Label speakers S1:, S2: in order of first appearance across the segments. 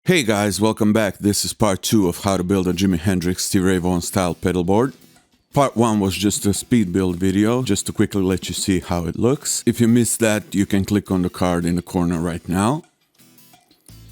S1: Hey guys, welcome back. This is part 2 of how to build a Jimi Hendrix Stevie Vaughan style pedalboard. Part 1 was just a speed build video, just to quickly let you see how it looks. If you missed that, you can click on the card in the corner right now.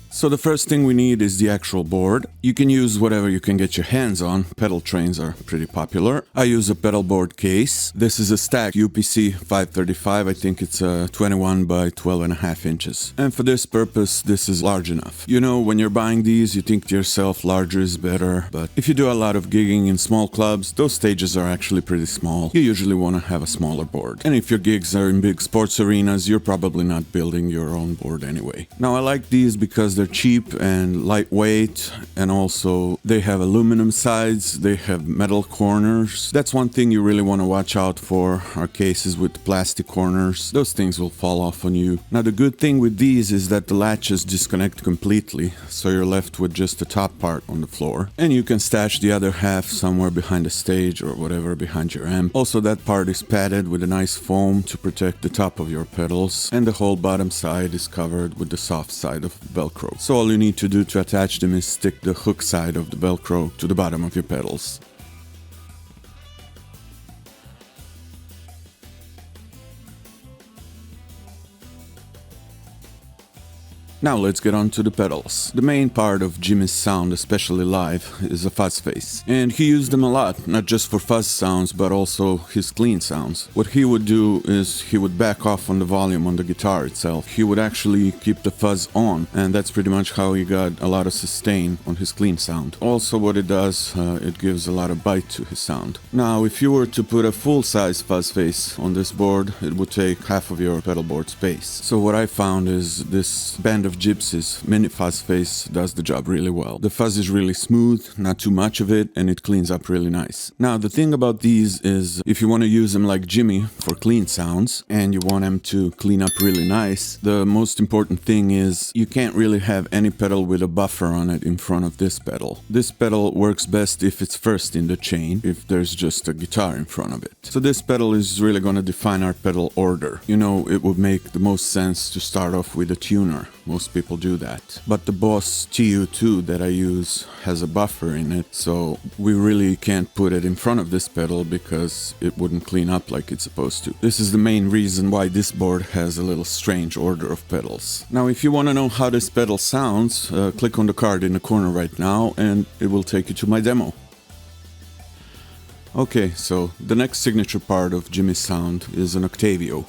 S1: So the first thing we need is the actual board. You can use whatever you can get your hands on. Pedal trains are pretty popular. I use a pedal board case. This is a stack UPC 535. I think it's 21 by 12.5 inches. And for this purpose, this is large enough. You know, when you're buying these, you think to yourself, larger is better. But if you do a lot of gigging in small clubs, those stages are actually pretty small. You usually want to have a smaller board. And if your gigs are in big sports arenas, you're probably not building your own board anyway. Now, I like these because they're cheap and lightweight, and also they have aluminum sides, they have metal corners. That's one thing you really want to watch out for, are cases with plastic corners. Those things will fall off on you. Now the good thing with these is that the latches disconnect completely, so you're left with just the top part on the floor, and you can stash the other half somewhere behind the stage or whatever behind your amp. Also, that part is padded with a nice foam to protect the top of your pedals, and the whole bottom side is covered with the soft side of Velcro. So all you need to do to attach them is stick the hook side of the Velcro to the bottom of your pedals. Now let's get on to the pedals. The main part of Jimi's sound, especially live, is a Fuzzface. And he used them a lot, not just for fuzz sounds, but also his clean sounds. What he would do is he would back off on the volume on the guitar itself. He would actually keep the fuzz on, and that's pretty much how he got a lot of sustain on his clean sound. Also what it does, it gives a lot of bite to his sound. Now if you were to put a full-size Fuzzface on this board, it would take half of your pedal board space. So what I found is this band of Gypsys mini Fuzzface does the job really well. The fuzz is really smooth, not too much of it, and it cleans up really nice. Now the thing about these is, if you want to use them like Jimi for clean sounds and you want them to clean up really nice, the most important thing is you can't really have any pedal with a buffer on it in front of this pedal. This pedal works best if it's first in the chain, if there's just a guitar in front of it. So this pedal is really going to define our pedal order. You know, it would make the most sense to start off with a tuner. Most people do that. But the Boss TU2 that I use has a buffer in it, so we really can't put it in front of this pedal because it wouldn't clean up like it's supposed to. This is the main reason why this board has a little strange order of pedals. Now if you want to know how this pedal sounds, click on the card in the corner right now and it will take you to my demo. Okay, so the next signature part of Jimi's sound is an Octavio.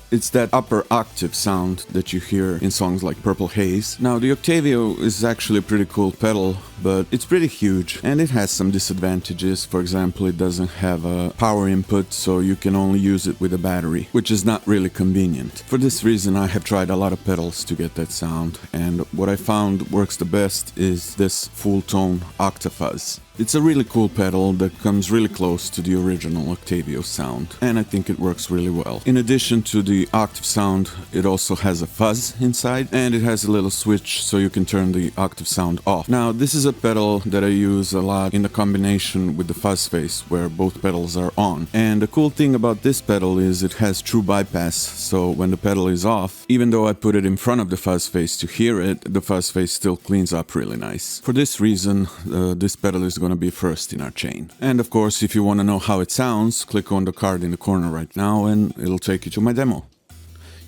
S1: It's that upper octave sound that you hear in songs like Purple Haze. Now the Octavio is actually a pretty cool pedal, but it's pretty huge and it has some disadvantages. For example, it doesn't have a power input, so you can only use it with a battery, which is not really convenient. For this reason, I have tried a lot of pedals to get that sound, and what I found works the best is this Fulltone Octafuzz. It's a really cool pedal that comes really close to the original Octavio sound, and I think it works really well. In addition to the octave sound, it also has a fuzz inside, and it has a little switch so you can turn the octave sound off. Now, this is a pedal that I use a lot in the combination with the Fuzzface, where both pedals are on. And the cool thing about this pedal is it has true bypass, so when the pedal is off, even though I put it in front of the Fuzzface to hear it, the Fuzzface still cleans up really nice. For this reason, this pedal is going to be first in our chain. And of course, if you want to know how it sounds, click on the card in the corner right now and it'll take you to my demo.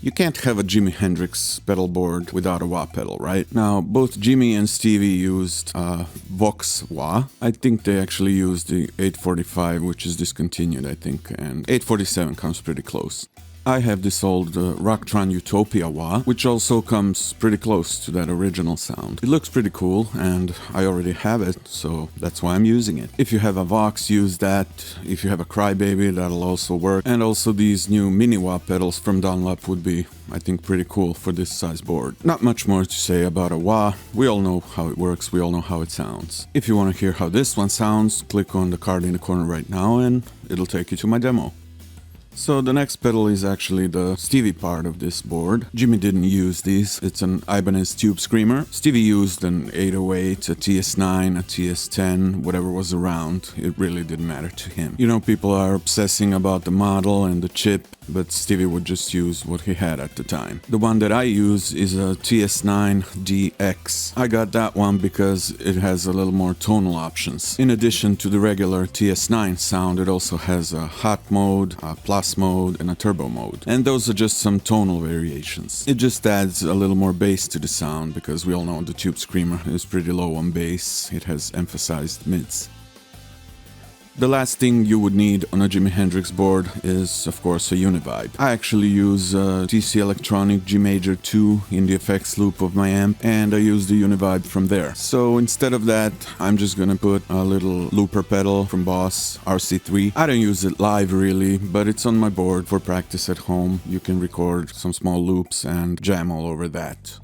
S1: You can't have a Jimi Hendrix pedalboard without a wah pedal, right? Now, both Jimi and Stevie used Vox Wah. I think they actually used the 845, which is discontinued, I think, and 847 comes pretty close. I have this old Rocktron Utopia wah, which also comes pretty close to that original sound. It looks pretty cool, and I already have it, so that's why I'm using it. If you have a Vox, use that. If you have a Crybaby, that'll also work. And also these new mini wah pedals from Dunlop would be, I think, pretty cool for this size board. Not much more to say about a wah. We all know how it works, we all know how it sounds. If you want to hear how this one sounds, click on the card in the corner right now and it'll take you to my demo. So the next pedal is actually the Stevie part of this board. Jimi didn't use these. It's an Ibanez Tubescreamer. Stevie used an 808, a TS9, a TS10, whatever was around. It really didn't matter to him. You know, people are obsessing about the model and the chip, but Stevie would just use what he had at the time. The one that I use is a TS9DX. I got that one because it has a little more tonal options. In addition to the regular TS9 sound, it also has a hot mode, a plus mode, and a turbo mode. And those are just some tonal variations. It just adds a little more bass to the sound because we all know the Tubescreamer is pretty low on bass. It has emphasized mids. The last thing you would need on a Jimi Hendrix board is, of course, a Univibe. I actually use TC Electronic G Major 2 in the effects loop of my amp, and I use the Univibe from there. So instead of that, I'm just gonna put a little looper pedal from Boss RC3. I don't use it live really, but it's on my board for practice at home. You can record some small loops and jam all over that.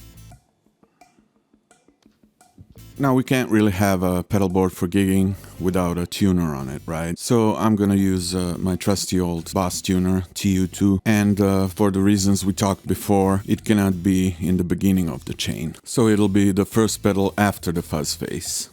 S1: Now, we can't really have a pedal board for gigging without a tuner on it, right? So I'm gonna use my trusty old Boss tuner, TU2, and for the reasons we talked before, it cannot be in the beginning of the chain. So it'll be the first pedal after the Fuzzface.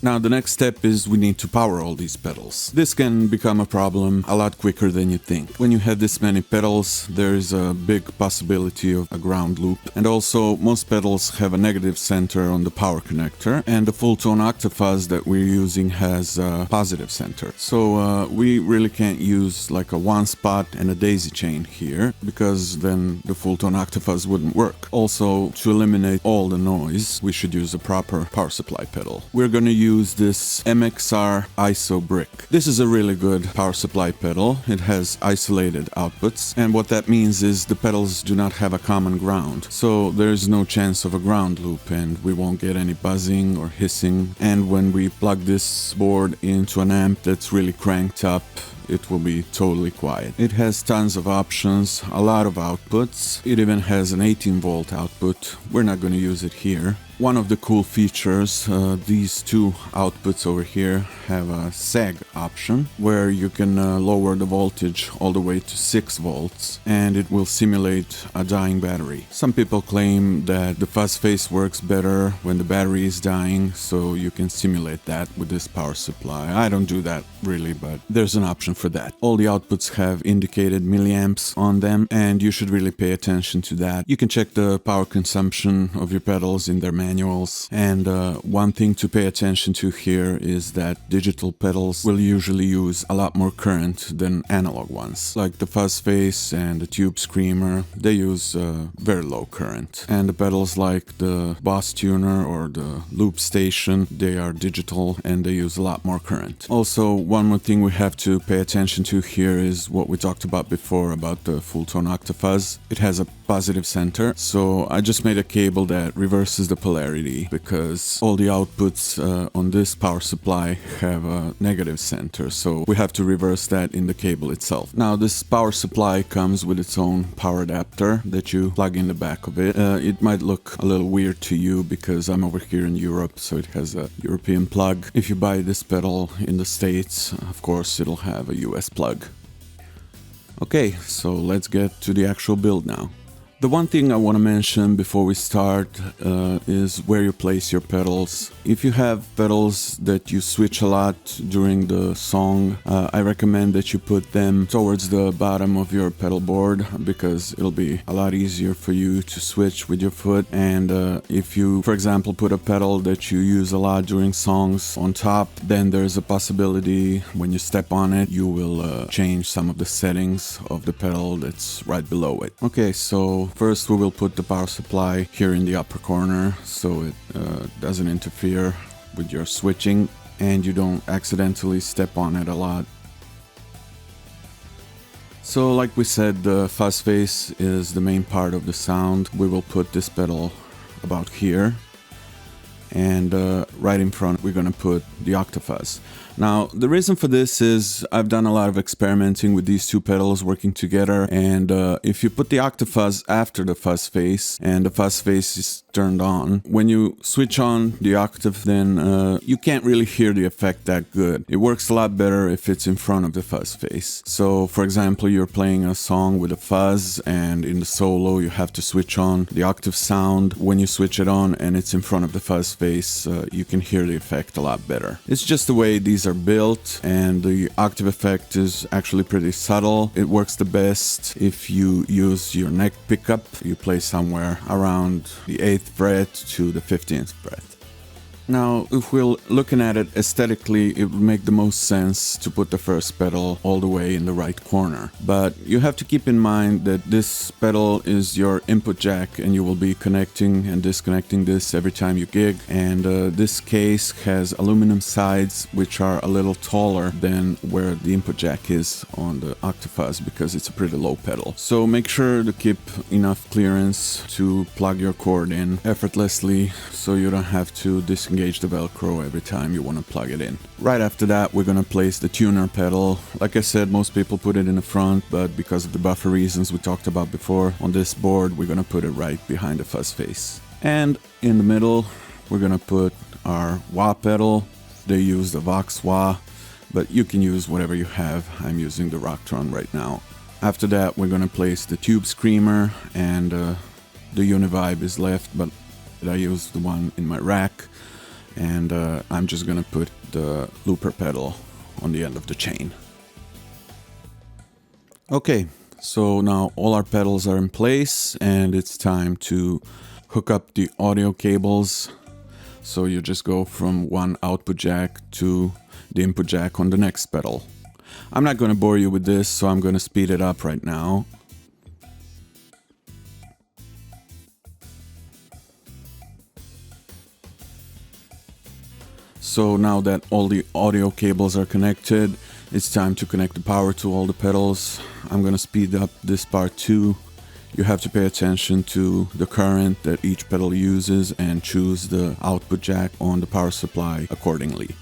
S1: Now the next step is we need to power all these pedals. This can become a problem a lot quicker than you think. When you have this many pedals, there is a big possibility of a ground loop. And also, most pedals have a negative center on the power connector, and the Fulltone Octafuzz that we're using has a positive center. So we really can't use like a one spot and a daisy chain here, because then the Fulltone Octafuzz wouldn't work. Also, to eliminate all the noise, we should use a proper power supply pedal. We're gonna use this MXR Isobrick. This is a really good power supply pedal. It has isolated outputs, and what that means is the pedals do not have a common ground, so there's no chance of a ground loop and we won't get any buzzing or hissing. And when we plug this board into an amp that's really cranked up, it will be totally quiet. It has tons of options, a lot of outputs. It even has an 18-volt output. We're not going to use it here. One of the cool features, these two outputs over here have a sag option where you can lower the voltage all the way to 6 volts and it will simulate a dying battery. Some people claim that the Fuzzface works better when the battery is dying, so you can simulate that with this power supply. I don't do that really, but there's an option for that. All the outputs have indicated milliamps on them, and you should really pay attention to that. You can check the power consumption of your pedals in their manuals, and one thing to pay attention to here is that digital pedals will usually use a lot more current than analog ones. Like the Fuzzface and the Tubescreamer, they use very low current. And the pedals like the Boss Tuner or the Loop Station, they are digital and they use a lot more current. Also, one more thing we have to pay attention to here is what we talked about before about the Fulltone Octafuzz. It has a positive center, so I just made a cable that reverses the polarity because all the outputs on this power supply have a negative center, so we have to reverse that in the cable itself. Now, this power supply comes with its own power adapter that you plug in the back of it. It might look a little weird to you because I'm over here in Europe, so it has a European plug. If you buy this pedal in the States, of course it'll have a US plug. Okay, so let's get to the actual build now. The one thing I want to mention before we start is where you place your pedals. If you have pedals that you switch a lot during the song, I recommend that you put them towards the bottom of your pedal board because it'll be a lot easier for you to switch with your foot. And if you, for example, put a pedal that you use a lot during songs on top, then there's a possibility when you step on it, you will change some of the settings of the pedal that's right below it. Okay, so first we will put the power supply here in the upper corner so it doesn't interfere with your switching and you don't accidentally step on it a lot. So like we said, the Fuzzface is the main part of the sound. We will put this pedal about here, and right in front we're gonna put the Octafuzz. Now, the reason for this is I've done a lot of experimenting with these two pedals working together, and if you put the Octafuzz after the Fuzzface, and the Fuzzface is turned on. When you switch on the octave, then you can't really hear the effect that good. It works a lot better if it's in front of the fuzz face. So for example, you're playing a song with a fuzz and in the solo you have to switch on the octave sound. When you switch it on and it's in front of the fuzz face, you can hear the effect a lot better. It's just the way these are built, and the octave effect is actually pretty subtle. It works the best if you use your neck pickup. You play somewhere around the 8th fret to the 15th fret. Now, if we're looking at it aesthetically, it would make the most sense to put the first pedal all the way in the right corner. But you have to keep in mind that this pedal is your input jack, and you will be connecting and disconnecting this every time you gig. And this case has aluminum sides which are a little taller than where the input jack is on the Octafuzz, because it's a pretty low pedal. So make sure to keep enough clearance to plug your cord in effortlessly, so you don't have to disengage the Velcro every time you want to plug it in. Right after that, we're gonna place the tuner pedal. Like I said, most people put it in the front, but because of the buffer reasons we talked about before, on this board we're gonna put it right behind the fuzz face. And in the middle, we're gonna put our wah pedal. They use the Vox Wah, but you can use whatever you have. I'm using the Rocktron right now. After that, we're gonna place the Tubescreamer, and the Univibe is left, but I use the one in my rack. And I'm just gonna put the looper pedal on the end of the chain. Okay, so now all our pedals are in place, and it's time to hook up the audio cables. So you just go from one output jack to the input jack on the next pedal. I'm not gonna bore you with this, so I'm gonna speed it up right now. So now that all the audio cables are connected, it's time to connect the power to all the pedals. I'm gonna speed up this part too. You have to pay attention to the current that each pedal uses and choose the output jack on the power supply accordingly.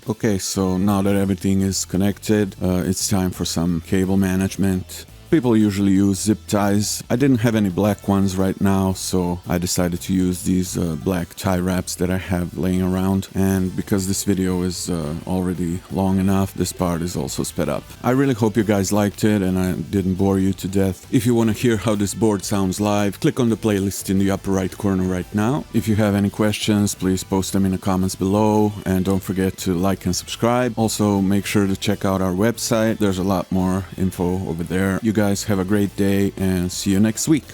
S1: Okay, so now that everything is connected, it's time for some cable management. People usually use zip ties. I didn't have any black ones right now, so I decided to use these black tie wraps that I have laying around. And because this video is already long enough, this part is also sped up. I really hope you guys liked it and I didn't bore you to death. If you want to hear how this board sounds live, click on the playlist in the upper right corner right now. If you have any questions, please post them in the comments below, and don't forget to like and subscribe. Also, make sure to check out our website. There's a lot more info over there. You guys have a great day, and see you next week.